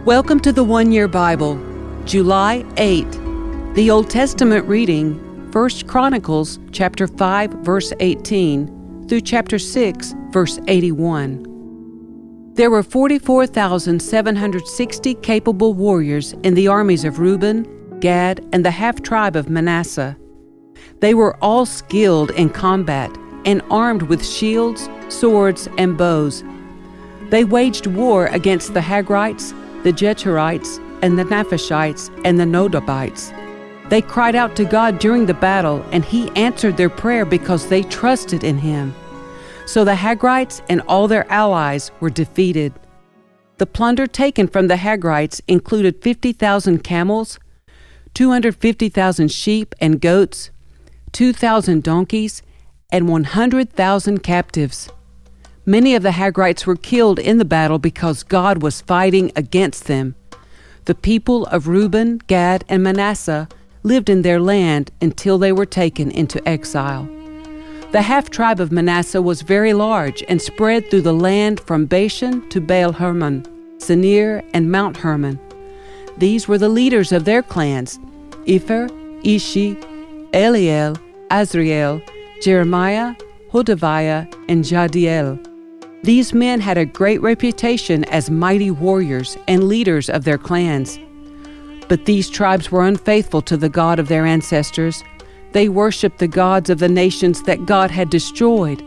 Welcome to the One Year Bible, July 8. The Old Testament reading, 1 Chronicles chapter 5, verse 18, through chapter 6, verse 81. There were 44,760 capable warriors in the armies of Reuben, Gad, and the half-tribe of Manasseh. They were all skilled in combat and armed with shields, swords, and bows. They waged war against the Hagrites, the Jetherites, and the Naphishites, and the Nodabites. They cried out to God during the battle, and He answered their prayer because they trusted in Him. So the Hagrites and all their allies were defeated. The plunder taken from the Hagrites included 50,000 camels, 250,000 sheep and goats, 2,000 donkeys, and 100,000 captives. Many of the Hagrites were killed in the battle because God was fighting against them. The people of Reuben, Gad, and Manasseh lived in their land until they were taken into exile. The half-tribe of Manasseh was very large and spread through the land from Bashan to Baal Hermon, Senir, and Mount Hermon. These were the leaders of their clans: Epher, Ishi, Eliel, Azriel, Jeremiah, Hodaviah, and Jadiel. These men had a great reputation as mighty warriors and leaders of their clans. But these tribes were unfaithful to the God of their ancestors. They worshipped the gods of the nations that God had destroyed.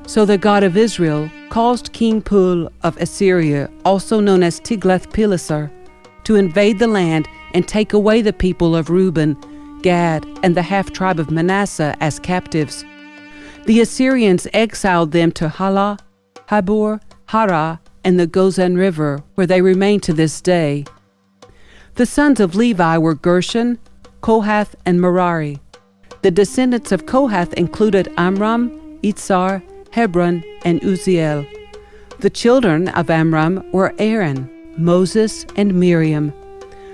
So the God of Israel caused King Pul of Assyria, also known as Tiglath-Pileser, to invade the land and take away the people of Reuben, Gad, and the half-tribe of Manasseh as captives. The Assyrians exiled them to Halah, Habor, Hara, and the Gozan River, where they remain to this day. The sons of Levi were Gershon, Kohath, and Merari. The descendants of Kohath included Amram, Itzar, Hebron, and Uzziel. The children of Amram were Aaron, Moses, and Miriam.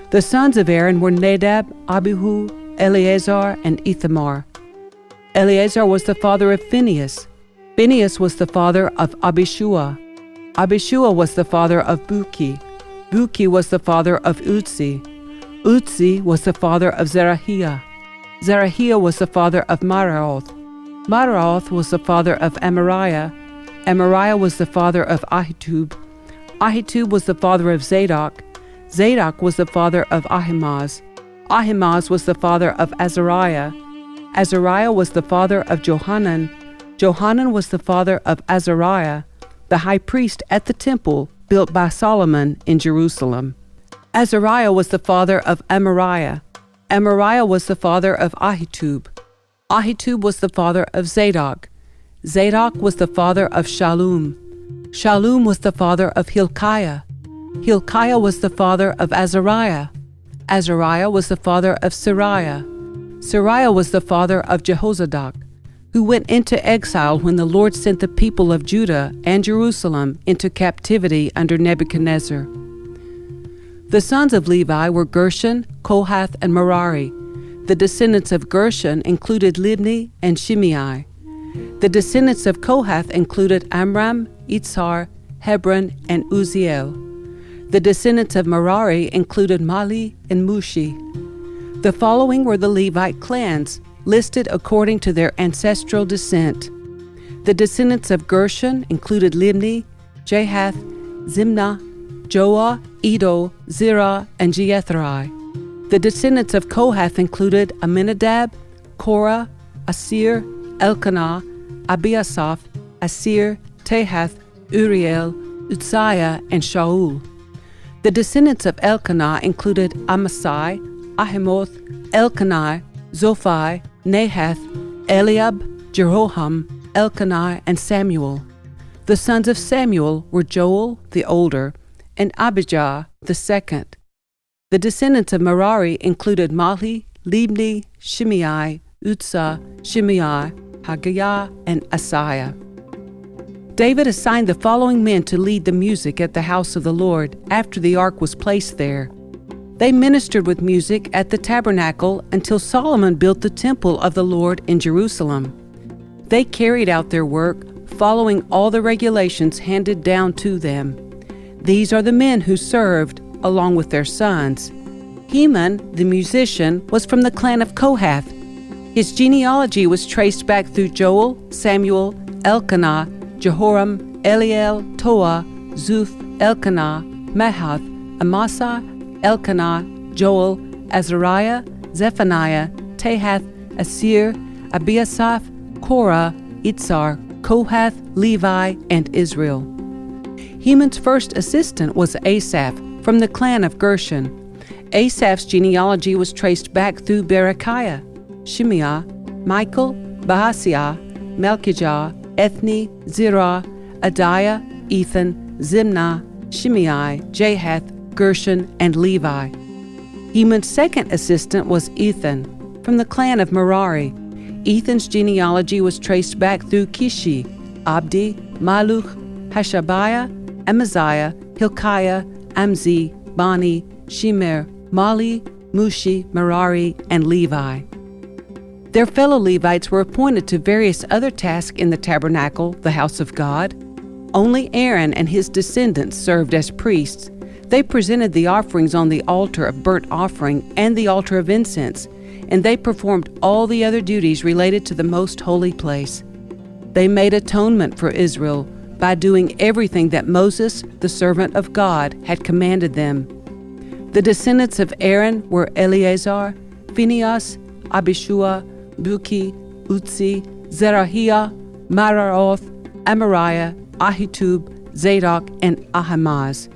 The sons of Aaron were Nadab, Abihu, Eleazar, and Ithamar. Eleazar was the father of Phinehas. Phinehas was the father of Abishua. Abishua was the father of Buki. Buki was the father of Uzzi. Uzzi was the father of Zerahiah. Zerahiah was the father of Maraoth. Maraoth was the father of Amariah. Amariah was the father of Ahitub. Ahitub was the father of Zadok. Zadok was the father of Ahimaaz. Ahimaaz was the father of Azariah. Azariah was the father of Johanan. Johanan was the father of Azariah, the high priest at the temple built by Solomon in Jerusalem. Azariah was the father of Amariah. Amariah was the father of Ahitub. Ahitub was the father of Zadok. Zadok was the father of Shallum. Shallum was the father of Hilkiah. Hilkiah was the father of Azariah. Azariah was the father of Sariah. Sariah was the father of Jehozadak, who went into exile when the Lord sent the people of Judah and Jerusalem into captivity under Nebuchadnezzar. The sons of Levi were Gershon, Kohath, and Merari. The descendants of Gershon included Libni and Shimei. The descendants of Kohath included Amram, Itzar, Hebron, and Uzziel. The descendants of Merari included Mali and Mushi. The following were the Levite clans, listed according to their ancestral descent. The descendants of Gershon included Libni, Jahath, Zimnah, Joah, Edo, Zerah, and Jetheri. The descendants of Kohath included Aminadab, Korah, Asir, Elkanah, Abiasaph, Asir, Tahath, Uriel, Uzziah, and Shaul. The descendants of Elkanah included Amasai, Ahimoth, Elkanah, Zophai, Nahath, Eliab, Jeroham, Elkanah, and Samuel. The sons of Samuel were Joel, the older, and Abijah, the second. The descendants of Merari included Mahli, Libni, Shimei, Uzzah, Shimei, Haggiah, and Asaiah. David assigned the following men to lead the music at the house of the Lord after the ark was placed there. They ministered with music at the tabernacle until Solomon built the temple of the Lord in Jerusalem. They carried out their work, following all the regulations handed down to them. These are the men who served, along with their sons. Heman, the musician, was from the clan of Kohath. His genealogy was traced back through Joel, Samuel, Elkanah, Jehoram, Eliel, Toah, Zuph, Elkanah, Mahath, Amasa, Elkanah, Joel, Azariah, Zephaniah, Tahath, Asir, Abiasaph, Korah, Itzar, Kohath, Levi, and Israel. Heman's first assistant was Asaph, from the clan of Gershon. Asaph's genealogy was traced back through Berechiah, Shimea, Michael, Bahasiah, Melchijah, Ethni, Zerah, Adiah, Ethan, Zimnah, Shimei, Jahath, Gershon, and Levi. Heman's second assistant was Ethan, from the clan of Merari. Ethan's genealogy was traced back through Kishi, Abdi, Maluch, Hashabiah, Amaziah, Hilkiah, Amzi, Bani, Shemer, Mali, Mushi, Merari, and Levi. Their fellow Levites were appointed to various other tasks in the tabernacle, the house of God. Only Aaron and his descendants served as priests. They presented the offerings on the altar of burnt offering and the altar of incense, and they performed all the other duties related to the most holy place. They made atonement for Israel by doing everything that Moses, the servant of God, had commanded them. The descendants of Aaron were Eleazar, Phinehas, Abishua, Buki, Utzi, Zerahiah, Maraoth, Amariah, Ahitub, Zadok, and Ahimaaz.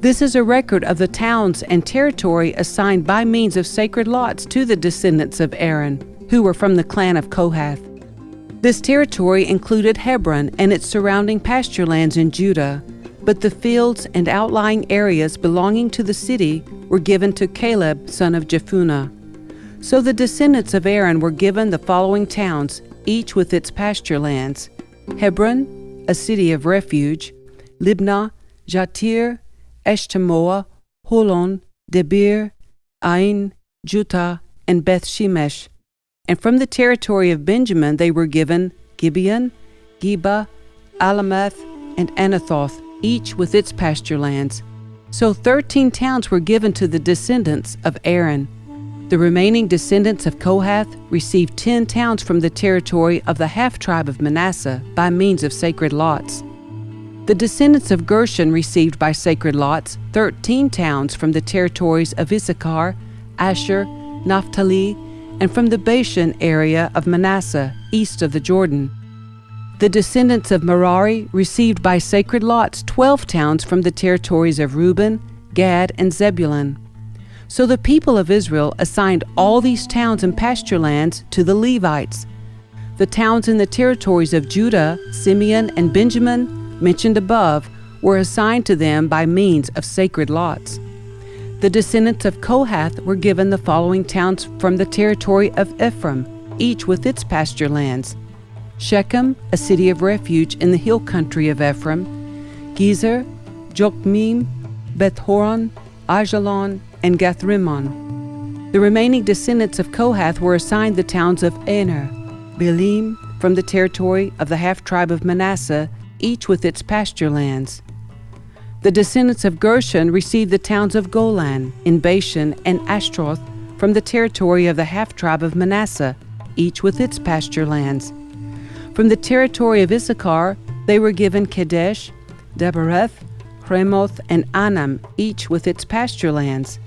This is a record of the towns and territory assigned by means of sacred lots to the descendants of Aaron, who were from the clan of Kohath. This territory included Hebron and its surrounding pasture lands in Judah, but the fields and outlying areas belonging to the city were given to Caleb, son of Jephunneh. So the descendants of Aaron were given the following towns, each with its pasture lands: Hebron, a city of refuge; Libnah, Jatir, Eshtemoa, Holon, Debir, Ain, Juttah, and Beth Shemesh. And from the territory of Benjamin they were given Gibeon, Geba, Alameth, and Anathoth, each with its pasture lands. So 13 towns were given to the descendants of Aaron. The remaining descendants of Kohath received 10 towns from the territory of the half-tribe of Manasseh by means of sacred lots. The descendants of Gershon received by sacred lots 13 towns from the territories of Issachar, Asher, Naphtali, and from the Bashan area of Manasseh, east of the Jordan. The descendants of Merari received by sacred lots 12 towns from the territories of Reuben, Gad, and Zebulun. So the people of Israel assigned all these towns and pasture lands to the Levites. The towns in the territories of Judah, Simeon, and Benjamin, mentioned above, were assigned to them by means of sacred lots. The descendants of Kohath were given the following towns from the territory of Ephraim, each with its pasture lands: Shechem, a city of refuge in the hill country of Ephraim; Gezer, Jokmeam, Beth-horon, Ajalon, and Gathrimmon. The remaining descendants of Kohath were assigned the towns of Aner, Belim, from the territory of the half-tribe of Manasseh, each with its pasture lands. The descendants of Gershon received the towns of Golan, in Bashan, and Ashtaroth, from the territory of the half-tribe of Manasseh, each with its pasture lands. From the territory of Issachar, they were given Kadesh, Dabereth, Ramoth, and Anam, each with its pasture lands.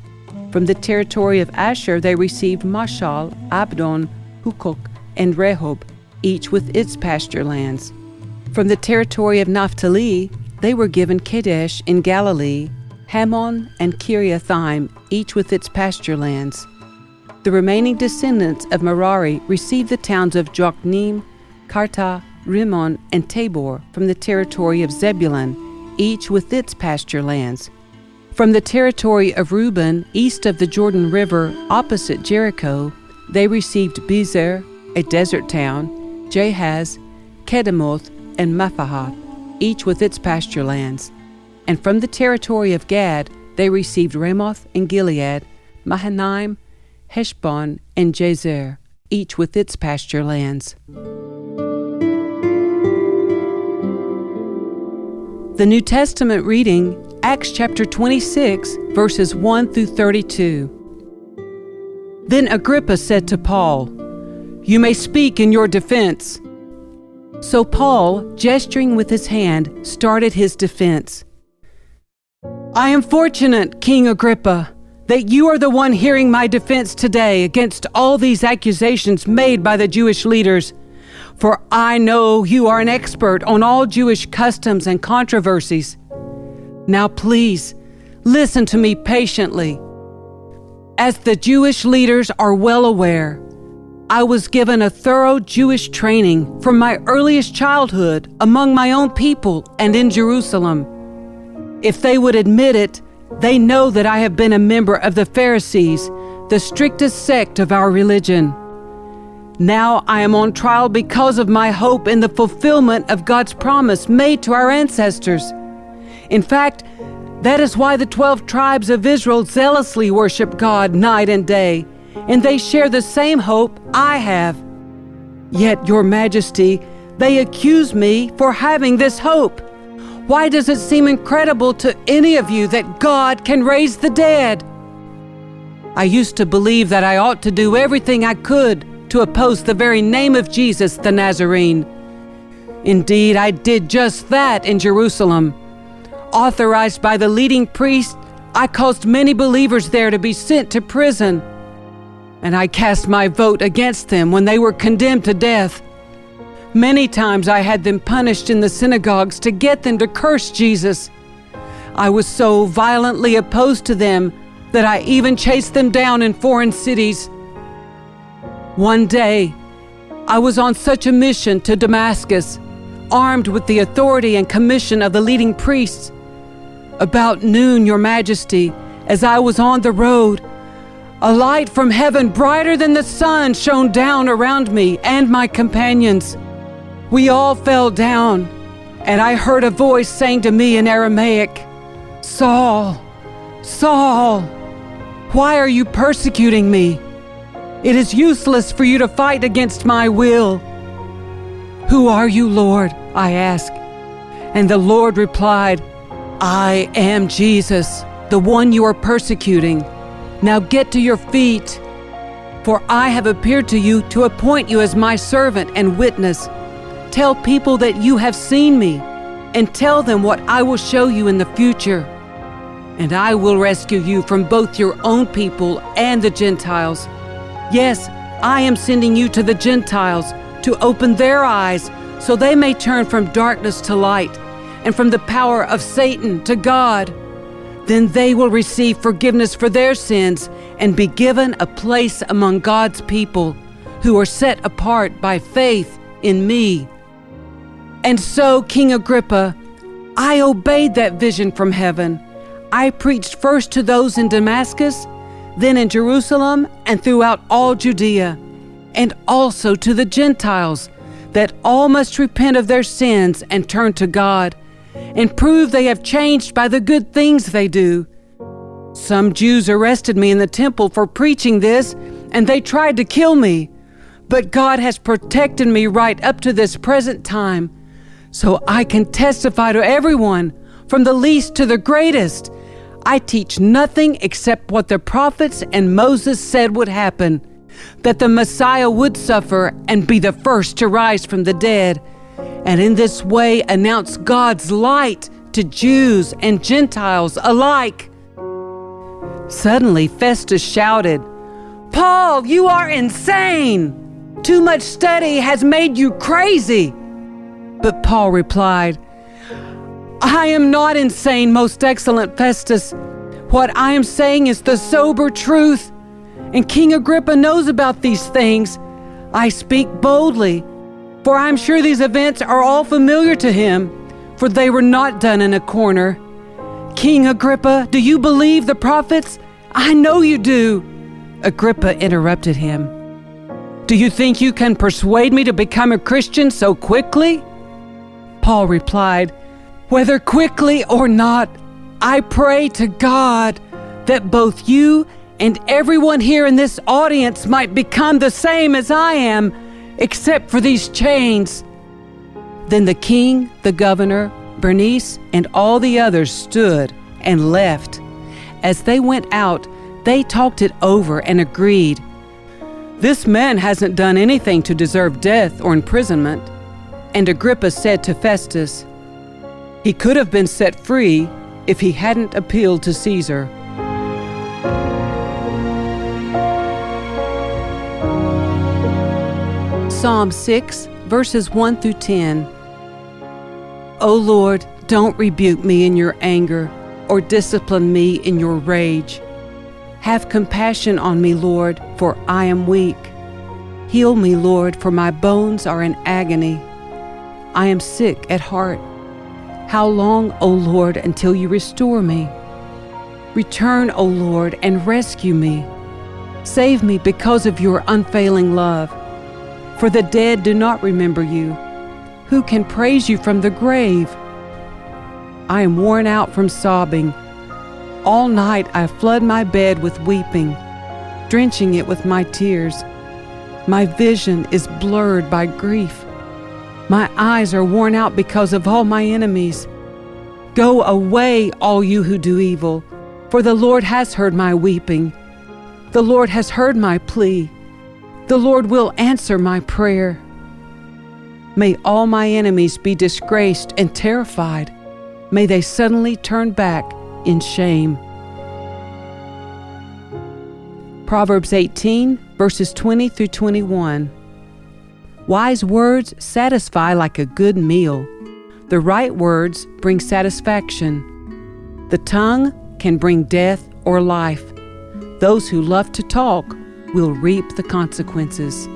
From the territory of Asher, they received Mashal, Abdon, Hukok, and Rehob, each with its pasture lands. From the territory of Naphtali, they were given Kadesh in Galilee, Hammon, and Kiriathaim, each with its pasture lands. The remaining descendants of Merari received the towns of Jokneam, Karta, Rimmon, and Tabor from the territory of Zebulun, each with its pasture lands. From the territory of Reuben, east of the Jordan River, opposite Jericho, they received Bezer, a desert town, Jahaz, Kedemoth, and Mephahath, each with its pasture lands. And from the territory of Gad, they received Ramoth and Gilead, Mahanaim, Heshbon, and Jazer, each with its pasture lands. The New Testament reading, Acts chapter 26, verses 1 through 32. Then Agrippa said to Paul, "You may speak in your defense." So Paul, gesturing with his hand, started his defense. "I am fortunate, King Agrippa, that you are the one hearing my defense today against all these accusations made by the Jewish leaders. For I know you are an expert on all Jewish customs and controversies. Now please, listen to me patiently. As the Jewish leaders are well aware, I was given a thorough Jewish training from my earliest childhood among my own people and in Jerusalem. If they would admit it, they know that I have been a member of the Pharisees, the strictest sect of our religion. Now I am on trial because of my hope in the fulfillment of God's promise made to our ancestors. In fact, that is why the 12 tribes of Israel zealously worship God night and day, and they share the same hope I have. Yet, Your Majesty, they accuse me for having this hope. Why does it seem incredible to any of you that God can raise the dead? I used to believe that I ought to do everything I could to oppose the very name of Jesus the Nazarene. Indeed, I did just that in Jerusalem. Authorized by the leading priest, I caused many believers there to be sent to prison. And I cast my vote against them when they were condemned to death. Many times I had them punished in the synagogues to get them to curse Jesus. I was so violently opposed to them that I even chased them down in foreign cities. One day, I was on such a mission to Damascus, armed with the authority and commission of the leading priests. About noon, Your Majesty, as I was on the road, a light from heaven brighter than the sun shone down around me and my companions. We all fell down, and I heard a voice saying to me in Aramaic, "Saul, Saul, why are you persecuting me? It is useless for you to fight against my will." "Who are you, Lord?" I asked. And the Lord replied, "I am Jesus, the one you are persecuting. Now get to your feet, for I have appeared to you to appoint you as my servant and witness. Tell people that you have seen me, and tell them what I will show you in the future. And I will rescue you from both your own people and the Gentiles. Yes, I am sending you to the Gentiles to open their eyes so they may turn from darkness to light and from the power of Satan to God. Then they will receive forgiveness for their sins and be given a place among God's people who are set apart by faith in me." And so, King Agrippa, I obeyed that vision from heaven. I preached first to those in Damascus, then in Jerusalem and throughout all Judea, and also to the Gentiles, that all must repent of their sins and turn to God, and prove they have changed by the good things they do. Some Jews arrested me in the temple for preaching this, and they tried to kill me. But God has protected me right up to this present time, so I can testify to everyone, from the least to the greatest. I teach nothing except what the prophets and Moses said would happen, that the Messiah would suffer and be the first to rise from the dead, and in this way announce God's light to Jews and Gentiles alike." Suddenly Festus shouted, "Paul, you are insane! Too much study has made you crazy!" But Paul replied, "I am not insane, most excellent Festus. What I am saying is the sober truth, and King Agrippa knows about these things. I speak boldly, for I am sure these events are all familiar to him, for they were not done in a corner. King Agrippa, do you believe the prophets? I know you do." Agrippa interrupted him. "Do you think you can persuade me to become a Christian so quickly?" Paul replied, "Whether quickly or not, I pray to God that both you and everyone here in this audience might become the same as I am, except for these chains." Then the king, the governor, Bernice and all the others stood and left. As they went out, they talked it over and agreed, "This man hasn't done anything to deserve death or imprisonment." And Agrippa said to Festus, "He could have been set free if he hadn't appealed to Caesar." Psalm 6, verses 1 through 10. O Lord, don't rebuke me in your anger, or discipline me in your rage. Have compassion on me, Lord, for I am weak. Heal me, Lord, for my bones are in agony. I am sick at heart. How long, O Lord, until you restore me? Return, O Lord, and rescue me. Save me because of your unfailing love. For the dead do not remember you. Who can praise you from the grave? I am worn out from sobbing. All night I flood my bed with weeping, drenching it with my tears. My vision is blurred by grief. My eyes are worn out because of all my enemies. Go away, all you who do evil, for the Lord has heard my weeping. The Lord has heard my plea. The Lord will answer my prayer. May all my enemies be disgraced and terrified. May they suddenly turn back in shame. Proverbs 18, verses 20 through 21. Wise words satisfy like a good meal. The right words bring satisfaction. The tongue can bring death or life. Those who love to talk will reap the consequences.